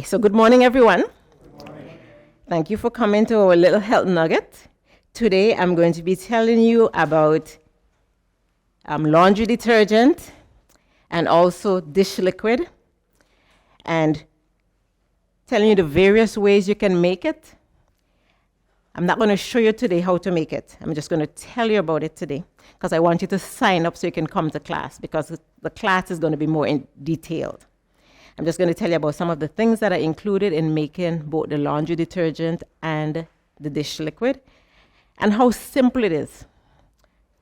So good morning, everyone. Thank you for coming to our little health nugget. Today, I'm going to be telling you about laundry detergent and also dish liquid, and telling you the various ways you can make it. I'm not going to show you today how to make it. I'm just going to tell you about it today because I want you to sign up so you can come to class, because the class is going to be more detailed. I'm just going to tell you about some of the things that are included in making both the laundry detergent and the dish liquid, and how simple it is.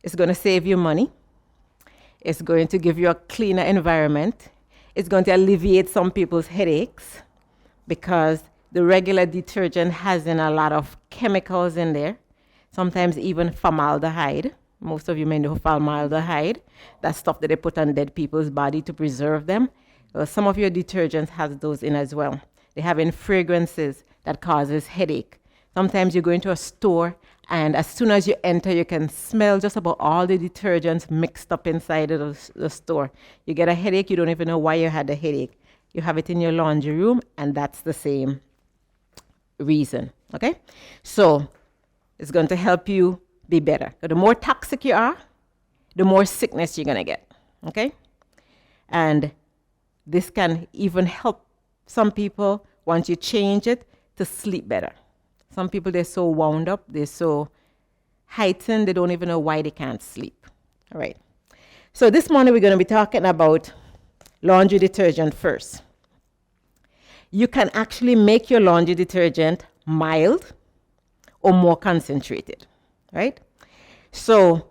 It's going to save you money. It's going to give you a cleaner environment. It's going to alleviate some people's headaches because the regular detergent has a lot of chemicals in there, sometimes even formaldehyde. Most of you may know formaldehyde, that stuff that they put on dead people's body to preserve them. Well, some of your detergents has those in as well. They have in fragrances that causes headache. Sometimes you go into a store and as soon as you enter, you can smell just about all the detergents mixed up inside of the store. You get a headache, you don't even know why you had the headache. You have it in your laundry room, and that's the same reason, okay? So it's going to help you be better. So the more toxic you are, the more sickness you're going to get, okay? And this can even help some people, once you change it, to sleep better. Some people, they're so wound up, they're so heightened, they don't even know why they can't sleep. All right. So this morning, we're going to be talking about laundry detergent first. You can actually make your laundry detergent mild or more concentrated, right? So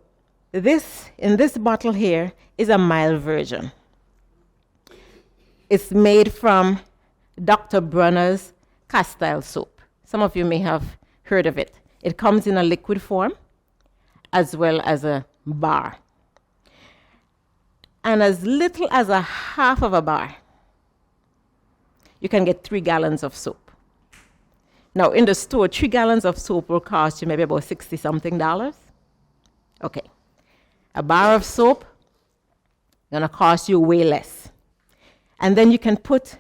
in this bottle here is a mild version. It's made from Dr. Bronner's castile soap. Some of you may have heard of it. It comes in a liquid form as well as a bar. And as little as a half of a bar, you can get 3 gallons of soap. Now, in the store, 3 gallons of soap will cost you maybe about $60-something. Okay. A bar of soap gonna cost you way less. And then you can put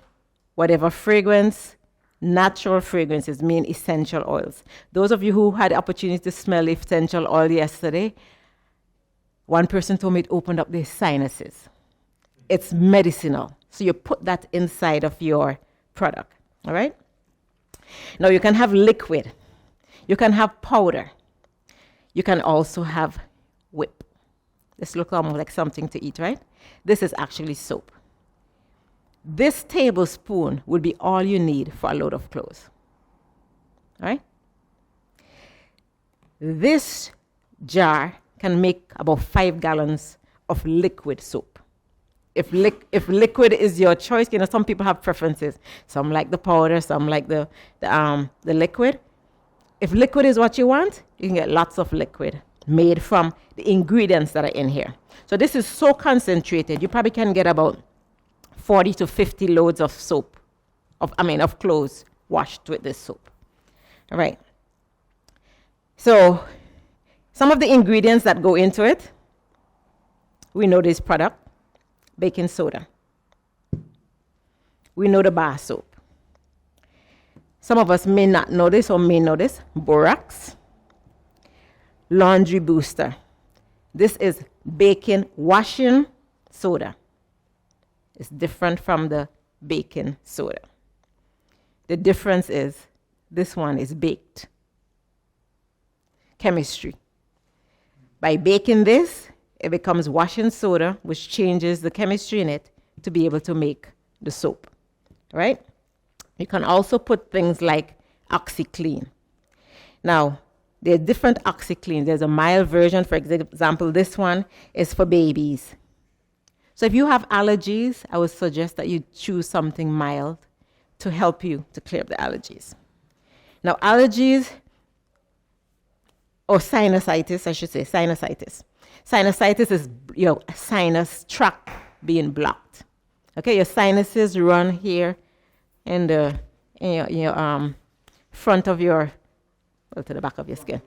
whatever fragrance, natural fragrances, mean essential oils. Those of you who had the opportunity to smell essential oil yesterday, one person told me it opened up their sinuses. It's medicinal. So you put that inside of your product, all right? Now you can have liquid. You can have powder. You can also have whip. This looks almost like something to eat, right? This is actually soap. This tablespoon will be all you need for a load of clothes. All right? This jar can make about 5 gallons of liquid soap. If liquid is your choice, you know, some people have preferences. Some like the powder, some like the liquid. If liquid is what you want, you can get lots of liquid made from the ingredients that are in here. So this is so concentrated, you probably can get about 40 to 50 loads of soap, of clothes washed with this soap. All right. So some of the ingredients that go into it, we know this product, baking soda. We know the bar soap. Some of us may not know this or may know this, borax, laundry booster. This is baking washing soda. It's different from the baking soda. The difference is this one is baked. Chemistry. By baking this, it becomes washing soda, which changes the chemistry in it to be able to make the soap. Right? You can also put things like OxyClean. Now, there are different OxyClean. There's a mild version. For example, this one is for babies. So if you have allergies, I would suggest that you choose something mild to help you to clear up the allergies. Now, allergies, or sinusitis, I should say, sinusitis. Sinusitis is your sinus tract being blocked. Okay, your sinuses run here in your front of your, well, to the back of your skin.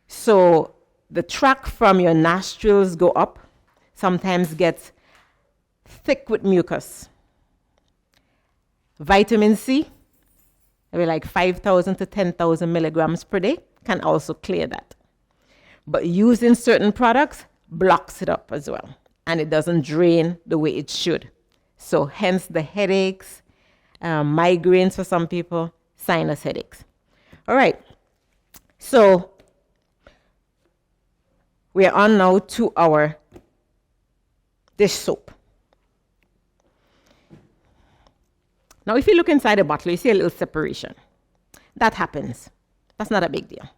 So the tract from your nostrils go up, sometimes gets thick with mucus. Vitamin C, maybe like 5,000 to 10,000 milligrams per day, can also clear that. But using certain products blocks it up as well, and it doesn't drain the way it should. So hence the headaches, migraines for some people, sinus headaches. All right, so we are on now to our dish soap. Now, if you look inside the bottle, you see a little separation. That happens. That's not a big deal.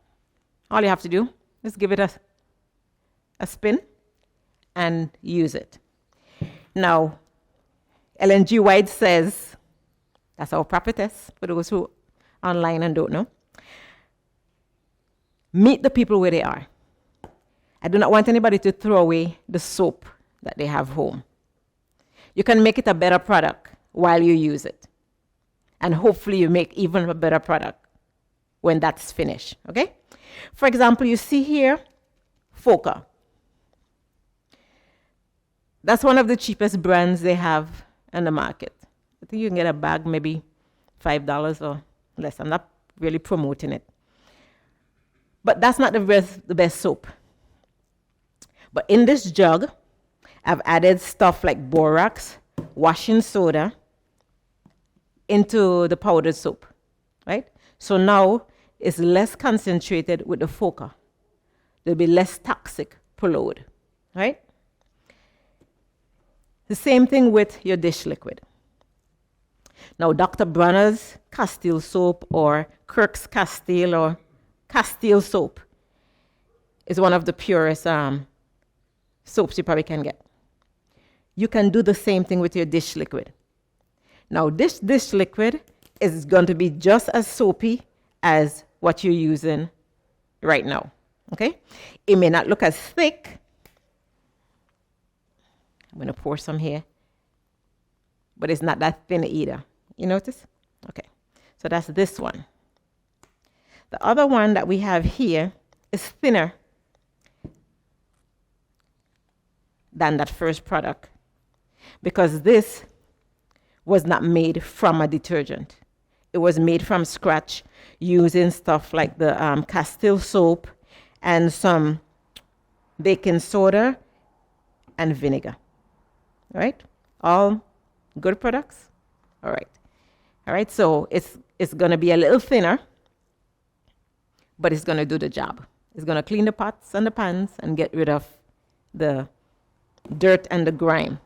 All you have to do is give it a spin and use it. Now, Ellen G. White says, that's our prophetess, for those who online and don't know, meet the people where they are. I do not want anybody to throw away the soap that they have home. You can make it a better product while you use it. And hopefully you make even a better product when that's finished, okay? For example, you see here, Foca. That's one of the cheapest brands they have in the market. I think you can get a bag maybe $5 or less. I'm not really promoting it. But that's not the best soap. But in this jug, I've added stuff like borax, washing soda into the powdered soap, right? So now it's less concentrated with the Foca. There'll be less toxic per load, right? The same thing with your dish liquid. Now, Dr. Bronner's Castile soap or Kirk's Castile or Castile soap is one of the purest soaps you probably can get. You can do the same thing with your dish liquid. Now, this dish liquid is going to be just as soapy as what you're using right now, okay? It may not look as thick. I'm going to pour some here, but it's not that thin either. You notice? Okay, so that's this one. The other one that we have here is thinner than that first product because this was not made from a detergent. It was made from scratch using stuff like the Castile soap and some baking soda and vinegar. All right? All good products? All right. All right, so it's going to be a little thinner, but it's going to do the job. It's going to clean the pots and the pans and get rid of the dirt and the grime.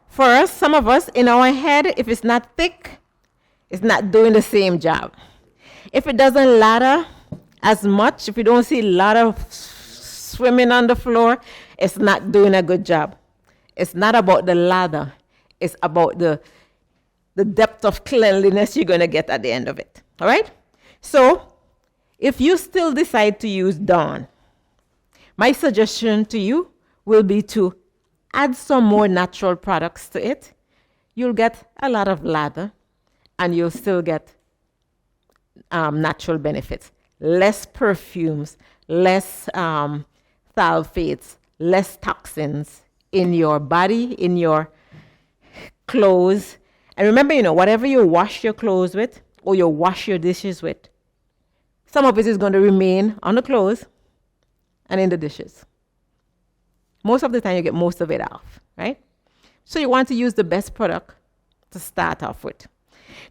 For us, some of us, in our head, if it's not thick, it's not doing the same job. If it doesn't lather as much, if you don't see a lot of swimming on the floor, it's not doing a good job. It's not about the lather. It's about the depth of cleanliness you're going to get at the end of it. All right? So, if you still decide to use Dawn, my suggestion to you will be to add some more natural products to it. You'll get a lot of lather, and you'll still get natural benefits. Less perfumes, less sulfates, less toxins in your body, in your clothes. And remember, whatever you wash your clothes with or you wash your dishes with, some of it is going to remain on the clothes and in the dishes. Most of the time, you get most of it off, right? So you want to use the best product to start off with.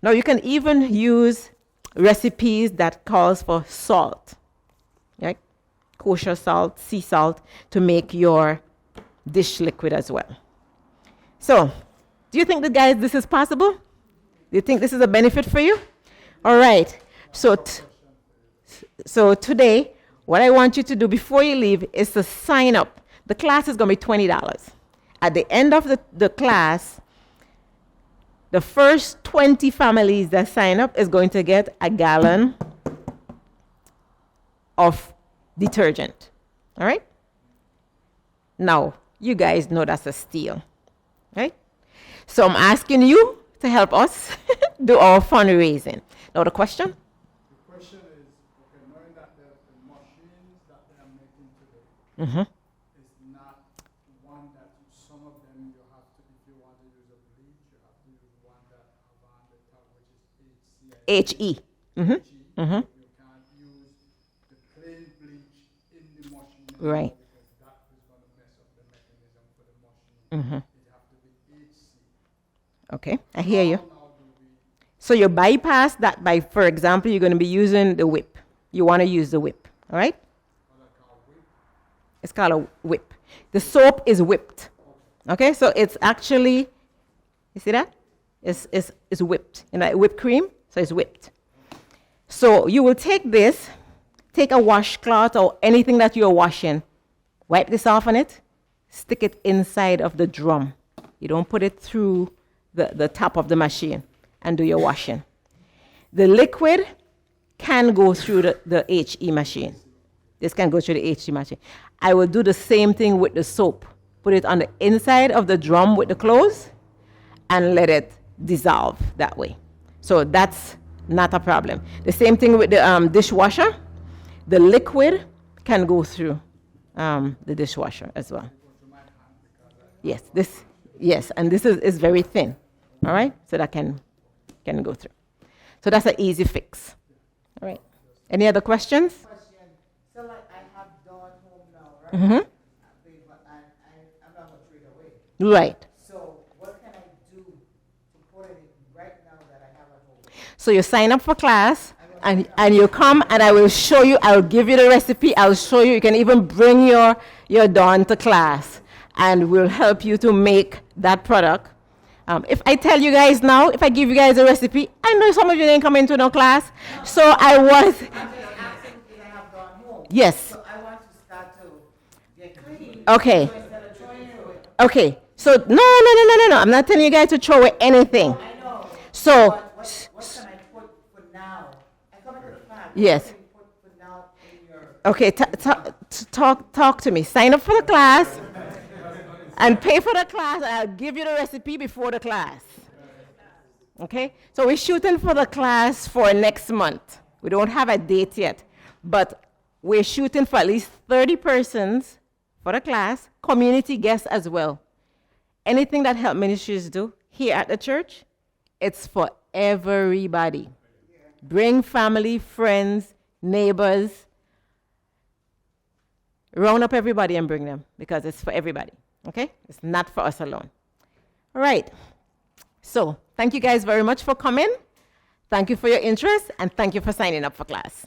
Now, you can even use recipes that calls for salt, right? Kosher salt, sea salt, to make your dish liquid as well. So, do you think that, guys, this is possible? Do you think this is a benefit for you? All right. So today, what I want you to do before you leave is to sign up. The class is going to be $20. At the end of the class, the first 20 families that sign up is going to get a gallon of detergent. All right? Now, you guys know that's a steal, right? So I'm asking you to help us do our fundraising. Now, the question? The question is, okay, knowing that the machines that they are making today is not one that some of them you have to HE. Mm-hmm. You can't use the plain bleach in the machine Right. because that is going to mess up the mechanism for the machine. Mm-hmm. It have to be HC. Okay, I hear you. Now do we So you bypass that by, for example, you're going to be using the whip. You want to use the whip, all right? what I call whip? It's called a whip. The soap is whipped. Okay, so it's actually, you see that? It's whipped. You know, whipped cream, so it's whipped. So you will take this, take a washcloth or anything that you're washing, wipe this off on it, stick it inside of the drum. You don't put it through the top of the machine and do your washing. The liquid can go through the HE machine. This can go through the HE machine. I will do the same thing with the soap. Put it on the inside of the drum with the clothes and let it dissolve that way. So that's not a problem. The same thing with the dishwasher. The liquid can go through the dishwasher as well. Yes, and this is very thin. All right, so that can go through. So that's an easy fix. All right. Any other questions? Question. So like I have Dawn home now, right? Mm-hmm. But I'm not gonna trade away. Right. So what can I do to put it right now that I have at home? So you sign up for class and you come and I will show you, I'll give you the recipe, I'll show you, you can even bring your Dawn to class and we'll help you to make that product. If I tell you guys now, if I give you guys a recipe, I know some of you didn't come into no class. So I was, I'm just asking because I have Dawn home. yes, So I want to start to get clean. okay, So instead of throwing it away. okay. So no, I'm not telling you guys to throw away anything. I know. So, But what can I put for now? I come into the class. Yes. What can you put for now in your okay, talk to me. Sign up for the class and pay for the class, and I'll give you the recipe before the class. Okay? So we're shooting for the class for next month. We don't have a date yet, but we're shooting for at least 30 persons for the class, community guests as well. Anything that Help Ministries do here at the church, it's for everybody. Bring family, friends, neighbors. Round up everybody and bring them because it's for everybody. Okay? It's not for us alone. All right. So, thank you guys very much for coming. Thank you for your interest and thank you for signing up for class.